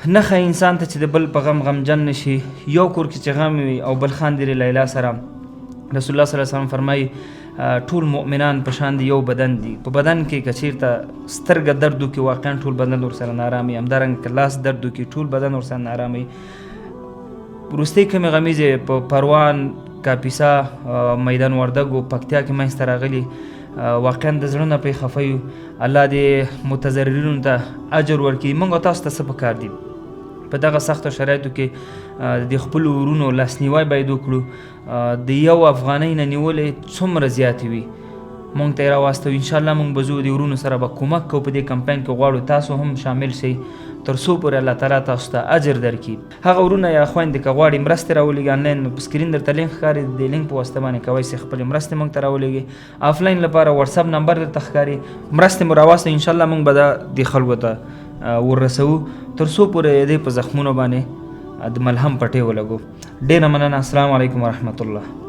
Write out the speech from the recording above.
نښه انسان ته چې د بل په غم غمجن نشي. یو کور کې چې غم وي او بل خاندي لیلا سره، رسول الله صلی الله علیه وسلم فرمایي ټول مؤمنان په شان د یو بدن دي. په بدن کې که چېرته سترګه درد وکړي واقعا ټول بدن ورسره نارام وي، همدارنګه که لاس درد وکړي ټول بدن ورسره نارام وي. وروستۍ کمې غمیزې په پروان، کاپیسا، میدان وردګو، پکتیا کې منځته راغلي، واقعا د زړه نه پرې خفه یو. الله دې متضررینو ته اجر ورکړي. موږ تاسو ته څه پکار دي په دغه سختو شرایطو کې د خپلو ورونو لاسنیوی باید وکړو. د یو افغانۍ نه نیولې څومره زیاتې وي مونږ ته یې راواستوي. انشاءالله مونږ به ځو د ورونو سره به کومک کوو په دې کمپاین کې. غواړو تاسو هم شامل شئ تر څو پورې الله تعالی تاسو ته اجر درکړي. هغه ورونه یا خویندې که غواړي مرستې راولېږي آنلاین، په سکرین درته لینک ښکاري، د لینک په واسطه باندې کوی شئ خپلې مرستې مونږ ته راولېږي. آفلاین لپاره واتساپ نمبر درته ښکاري، مرستې مو راواستئ. انشاءالله مونږ به د خلکو ته ورسوو تر څو پورې دې په زخمونو باندې د ملهم پټۍ ولګو. ډېره مننه. السلام علیکم ورحمت الله.